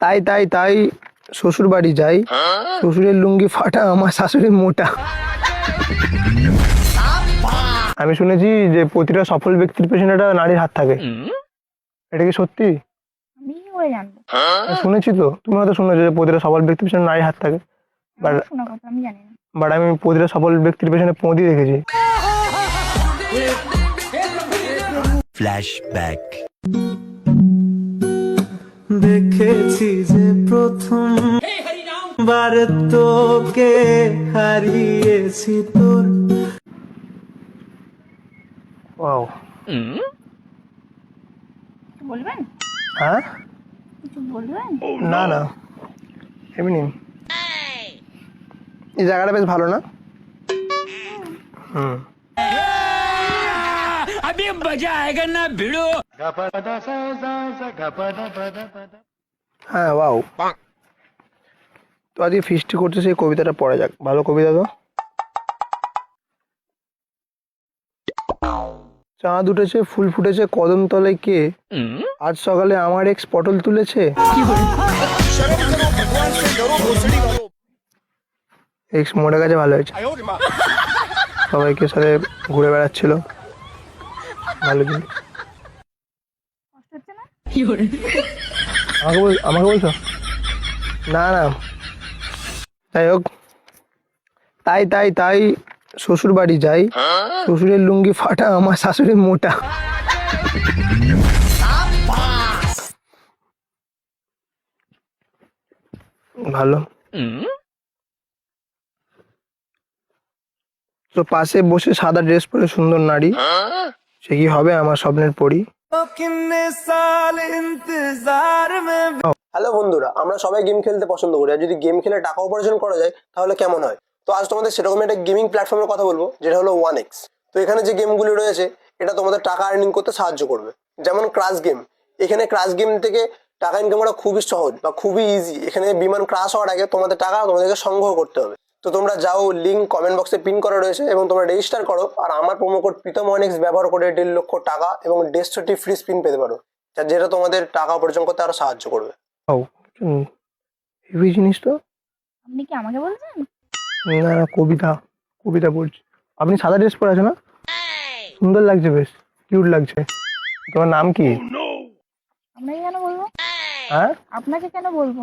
তাই তাই তাই শ্বশুর বাড়ি যাই, শ্বশুরের লুঙ্গি ফাটা আমার শাশুড়ি মোটা। আমি শুনেছি যে প্রতিটা সফল ব্যক্তির পেছনে একটা নারীর হাত থাকে, এটা কি সত্যি? আমি কি করে জানবো? শুনেছি তো, তুমি হয়তো শুনেছো যে প্রতিটা সফল ব্যক্তির পেছনে নারীর হাত থাকে, বাট আমার শোনা কথা আমি জানি না। বাট আমি প্রতিটা সফল ব্যক্তির পেছনে পৌঁদি দেখেছি। ফ্ল্যাশব্যাক। দেখেছি যে প্রথম বার তোকে হারিয়েছি তোর। ওয়াও। কিছু বলবেন? হ্যাঁ, কিছু বলবেন? না না, এমনি। এই জায়গাটা বেশ ভালো না? হুম। अभी मजा आएगा ना भिड़ो। হ্যাঁ, ওয়াও। তো আজকে ফিস্টি করতে সেই কবিতাটা পড়া যাক, ভালো কবিতা তো। চাঁদ উঠেছে, ফুল ফুটেছে, কদম তলায় কে, আজ সকালে আমার এক্স পটল তুলেছে। এক্স মরে গেছে, ভালো হয়েছে। সবাইকে সাথে ঘুরে বেড়াচ্ছিল, ভালো জিনিস। কষ্ট হচ্ছে না? আমাকে বলছো? না না, যাই হোক। তাই তাই তাই শ্বশুর বাড়ি যাই, শ্বশুরের লুঙ্গি ফাটা আমার শাশুড়ি মোটা। ভালো। তো পাশে বসে সাদা ড্রেস পরে সুন্দর নারী, সে কি হবে আমার স্বপ্নের পরী। হ্যালো বন্ধুরা, আমরা সবাই গেম খেলতে পছন্দ করি, আর যদি গেম খেলে টাকা উপার্জন করা যায় তাহলে কেমন হয়। তো আজ তোমাদের সেরকম একটা গেমিং প্ল্যাটফর্মের কথা বলবো, যেটা হলো 1x। তো এখানে যে গেমগুলি রয়েছে এটা তোমাদের টাকা আর্নিং করতে সাহায্য করবে। যেমন ক্রাশ গেম, এখানে ক্রাশ গেম থেকে টাকা ইনকাম করা খুবই সহজ বা খুবই ইজি। এখানে বিমান ক্রাশ হওয়ার আগে তোমাদের টাকা তোমাদেরকে সংগ্রহ করতে হবে। তো তোমরা যাও, লিঙ্ক কমেন্ট বক্সে পিন করা রয়েছে, এবং তোমরা রেজিস্টার করো, আর আমার প্রোমো কোড প্রীতম 1x ব্যবহার করে 1.5 লক্ষ টাকা এবং 150টি ফ্রি স্পিন পেতে পারো, যেটা তোমাদের টাকা উপার্জন করতে আরো সাহায্য করবে। হেভি জিনিস তো। আপনি কি আমাকে বলছেন? না, কবিতা কবিতা পড়ছি। আপনি সাদা ড্রেস পরে আছো না? সুন্দর লাগছে, বেশ কিউট লাগছে। তোমার নাম কি? আপনাকে কেন বলবো? হ্যাঁ, আপনাকে কেন বলবো?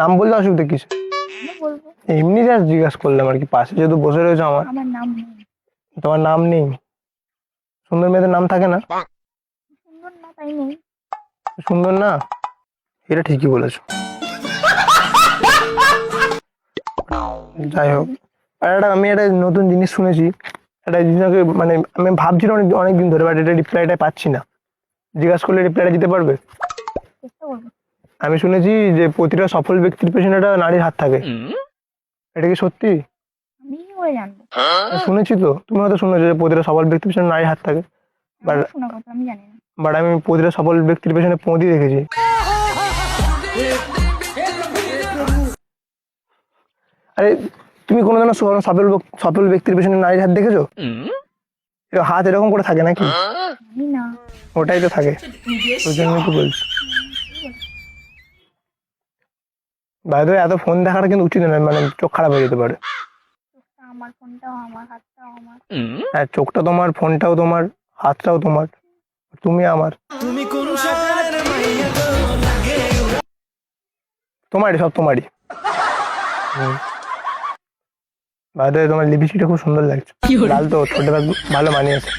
নাম বললে অসুবিধা কিছু? আমি বলবো। এমনি জাস্ট জিজ্ঞাসা করলাম আর কি, পাশে যেহেতু বসে রয়েছে আমার। আমার নাম নেই। তোমার নাম নেই? সুন্দর মেয়েদের নাম থাকে না? সুন্দর না তাই নেই। সুন্দর না, এটা ঠিকই বলেছো। যাই হোক, আর আমি একটা নতুন জিনিস শুনেছি। একটা জিনিসকে মানে আমি ভাবছিলাম অনেক দিন ধরে, বাট এটা রিপ্লাইটা পাচ্ছি না। জিজ্ঞাসা করলে রিপ্লাইটা দিতে পারবে? চেষ্টা করবো। আমি শুনেছি যে প্রতিটা সফল ব্যক্তির পেছনে একটা নারীর হাত থাকে, এটা কি সত্যি? আমি কি করে জানবো? শুনেছি তো, তুমি হয়তো শুনেছো যে প্রতিটা সফল ব্যক্তির পেছনে নারীর হাত থাকে, আমার শোনা কথা আমি জানি না। বাট আমি প্রতিটা সফল ব্যক্তির পেছনে পৌঁদি দেখেছি। আরে, তুমি কোনোদিনও সফল ব্যক্তির পেছনে নারীর হাত দেখেছো? হাত এরকম করে থাকে নাকি? আমি না। ওটাই তো থাকে, ওই জন্যই তো বলছি। বাইরে এত ফোন দেখাটা কিন্তু উচিত নয়, মানে চোখ খারাপ হয়ে যেতে পারে। চোখটা আমার, ফোনটাও আমার, হাতটাও আমার। হ্যাঁ, চোখটা তোমার, ফোনটাও তোমার, হাতটাও তোমার, তুমি আমার। তুমি কোন শহরের মাইয়া গো? তোমারই, সব তোমারই। বাইরে তোমার লিপস্টিকটা খুব সুন্দর লাগছে, লাল তো, ঠোঁটে ভালো মানিয়েছে।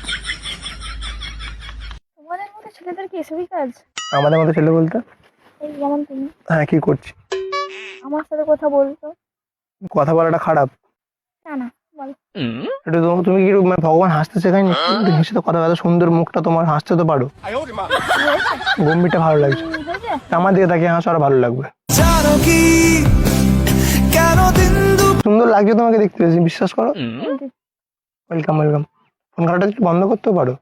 তোমাদের মতো ছেলেদের কি এসবই কাজ? আমাদের মতো ছেলে বলতে? এই যেমন তুমি হ্যাঁ, কি করছি? আমার সাথে কথা বলতো। কথা বলাটা খারাপ? না না, বল। এটা তুমি কি মানে ভগবান হাসতে শেখায়নি? হেসে তো কথা, এত সুন্দর মুখটা তোমার, হাসতে তো পারো। গম্ভীরটা ভালো লাগছে, হয়েছে? আমার দিকে তাকিয়ে হাসো, আরো ভালো লাগবে। জানো কি কেন দিন সুন্দর লাগছে তোমাকে দেখতে, পেয়েছি, বিশ্বাস করো। Welcome welcome. ফোন কাটাটা একটু বন্ধ করতেও পারো।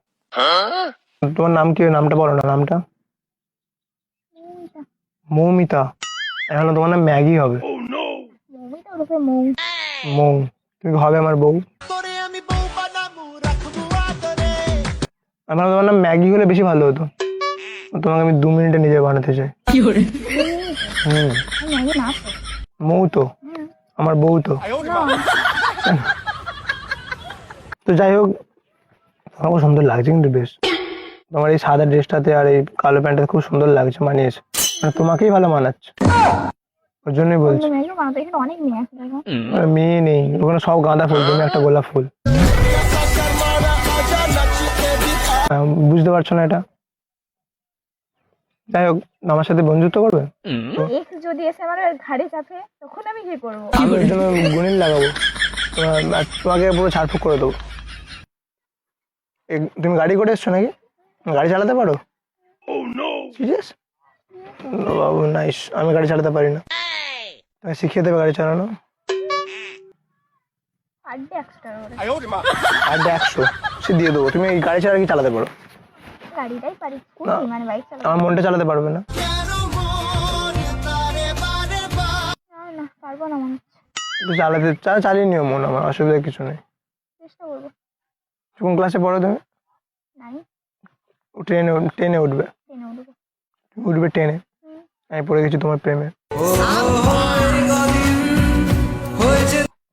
তোমার নাম কি? নামটা বলো না, নামটা। মৌমিতা। এখন তোমার নাম ম্যাগি হবে। মৌমিতা ওরফে মৌ। মৌ, তুমি হবে আমার বউ। আমার তোমার নাম ম্যাগি হলে বেশি ভালো হতো। তোমাকে আমি 2 মিনিটে নিজে বানাতে চাই। হুম আমি ম্যাগি না তো। মৌ তো আমার বউ তো। না তো যাই হোক, তোমাকে সুন্দর লাগছে কিন্তু বেশ। তোমার এই সাদা ড্রেসটাতে আর এই কালো প্যান্টটা খুব সুন্দর লাগছে, মানিয়েছে। মানে তোমাকেই ভালো মানাচ্ছে, ওর জন্যই বলছি। ম্যাগি বানাতে এখানে অনেক মেয়ে আছে দেখো। মেয়ে নেই ওখানে, সব গাঁদা ফুল, তুমি একটা গোলাপ ফুল। বুঝতে পারছো না এটা? যাই হোক, আমার সাথে বন্ধুত্ব করবে? এক্স যদি এসে আমার ঘাড়ে চাপে তখন আমি কি করবো? আমি ওর জন্য গুণিন লাগাবো, তোমাকে পুরো ছাড়ফুক করে দেবো। তুমি গাড়ি করে এসছো নাকি? গাড়ি চালাতে পারো? সিরিয়াস? বাবু নাইস। আমি গাড়ি চালাতে পারি না, তুমি শিখিয়ে দেবে গাড়ি চালানো। আড্ডে এক্সট্রা করে আর 100 সে দিয়ে দেবো। তুমি এই গাড়ি ছাড়া কি চালাতে পারো? গাড়িটাই পারি, স্কুটি মানে বাইক চালাতে। আমার মনটা চালাতে পারবে না? না পারবো না মনে হচ্ছে। একটু চালিয়ে নিও মন, আমার অসুবিধা কিছু নেই। চেষ্টা করবো। কোন ক্লাসে পড়ো তুমি? নাই ট্রেনে উঠবে? ট্রেনে উঠবো। উঠবে ট্রেনে? আমি পড়ে গেছি তোমার প্রেমে।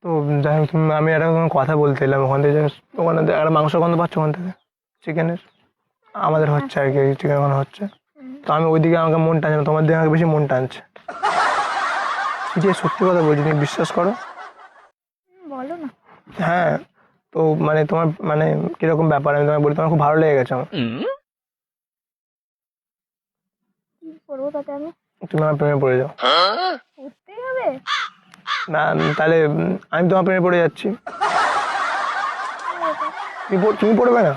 তো যাই হোক, আমি একটা কথা বলতে এলাম ওখান থেকে। ওখানে একটা মাংস গন্ধ পাচ্ছ ওখান থেকে, চিকেনের। আমাদের হচ্ছে আর কি, চিকেন ওখানে হচ্ছে। তো আমি ওইদিকে আমাকে মন টানছে না, তোমার দিকে আমাকে বেশি মন টানছে। সিরিয়াস সত্যি কথা বলছি, তুমি বিশ্বাস করো। বলো না। হ্যাঁ, তো মানে তোমার মানে কিরকম ব্যাপার আমি তোমায় বলি, তোমার খুব ভালো লেগে গেছে আমার। কি করবো তাতে আমি? তুমি আমার প্রেমে পড়ে যাও। উঠতেই হবে? না তাহলে আমি তোমার প্রেমে পড়ে যাচ্ছি। তুমি পড়বে না?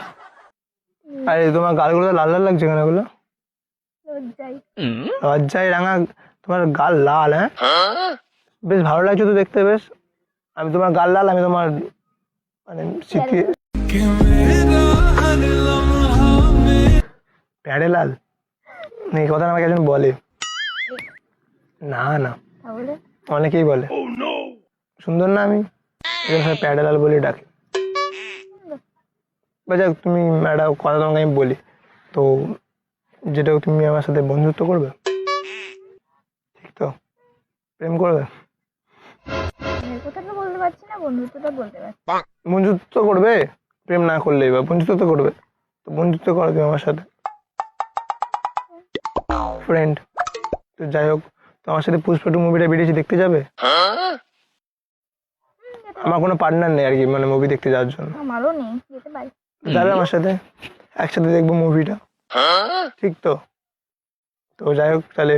আরে তোমার গালগুলো লাল লাল লাগছে কেন এগুলো? লজ্জাই। লজ্জায় রাঙা, তোমার গাল লাল? হ্যাঁ বেশ ভালো লাগছে তো দেখতে। বেশ, আমি তোমার গাল লাল, আমি তোমার মানে শিখিয়ে প্যাডে লাল। এই কথা আমাকে একজন বলে। না না, তাহলে অনেকেই বলে। সুন্দর না আমি, প্যাডে লাল বলে ডাকে। বা যাক, তুমি একটা কথা তোমাকে আমি বলি, তো যেটা তুমি আমার সাথে বন্ধুত্ব করবে, ঠিক তো? প্রেম করবে? প্রেমের কথা তো বলতে পারছি না, বন্ধুত্বটা বলতে পারছি। বন্ধুত্ব করবে? প্রেম না করলেই বা বন্ধুত্ব তো করবে। তো বন্ধুত্ব করো তুমি আমার সাথে, ফ্রেন্ড। তো যাই হোক, তো আমার সাথে পুষ্পা 2 মুভিটা বেরিয়েছে, দেখতে যাবে? আমার কোনো পার্টনার নেই আর কি, মানে মুভি দেখতে যাওয়ার জন্য। আমারও নেই, যেতে পারি। যাবে আমার সাথে? একসাথে দেখবো মুভিটা, ঠিক তো? তো যাই হোক, তাহলে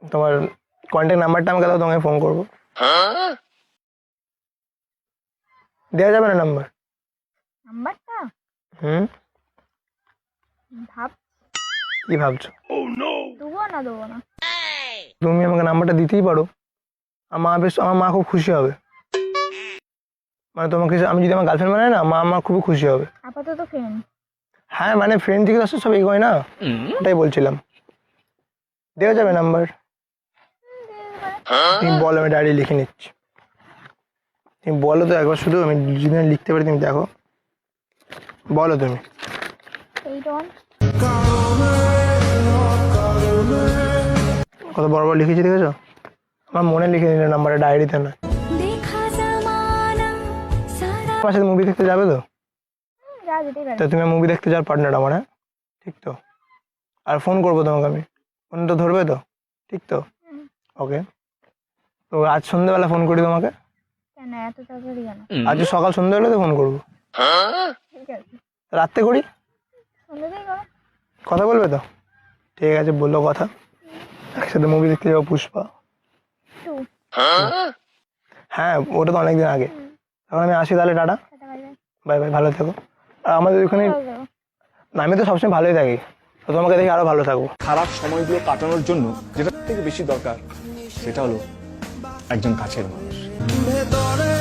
তোমার কন্ট্যাক্ট নাম্বারটা আমাকে দাও, তোমাকে ফোন করবো। দেওয়া যাবে না নাম্বার? নাম্বারটা ভাব, কি ভাবছো? দেবো না। তুমি আমাকে নাম্বারটা দিতেই পারো। আমার মা খুব খুশি হবে। মানে তোমাকে আমি যদি আমার গার্লফ্রেন্ড বানাই না, আমার খুব খুশি হবে। আপাতত ফ্রেন্ড। হ্যাঁ মানে ফ্রেন্ড থেকে আসলে সব এগোয় না, ওটাই বলছিলাম। দেওয়া যাবে নাম্বার? তুমি বলো, আমি ডায়েরি লিখে নিচ্ছি। তুমি বলো তো একবার, শুধু আমি যদি লিখতে পারি, তুমি দেখো, বলো তুমি। 81 কত বড় বড় লিখেছি, দেখেছো? আমার মনে লিখে নিলে নাম্বারটা, ডায়েরিতে না। আমার সাথে মুভি দেখতে যাবে তো? যা যেতেই পারে। তো তুমি মুভি দেখতে যাওয়ার পার্টনার আমার, হ্যাঁ ঠিক তো? আর ফোন করবো তোমাকে আমি, ফোন তো ধরবে তো, ঠিক তো? ওকে, তো আজ সন্ধ্যেবেলা ফোন করি তোমাকে। কেন এত তাড়াতাড়ি কেন? আজ সকাল সন্ধ্যে হলে তো ফোন করবো। ঠিক আছে, রাত্রে করি, সন্ধ্যাতেই করো। কথা বলবে তো? ঠিক আছে, বললো কথা। একসাথে মুভি দেখতে যাবো, পুষ্পা 2। হ্যাঁ ওটা তো অনেকদিন আগে। এখন আমি আসি তাহলে, tata, tata, bye bye. Bye bye, ভালো থেকো। আর আমাদের ওইখানে, না আমি তো সবসময় ভালোই থাকি, তো তোমাকে দেখে আরো ভালো থাকবো। খারাপ সময়গুলো কাটানোর জন্য যেটা থেকে বেশি দরকার সেটা হলো একজন কাছের মানুষ। ভেতরে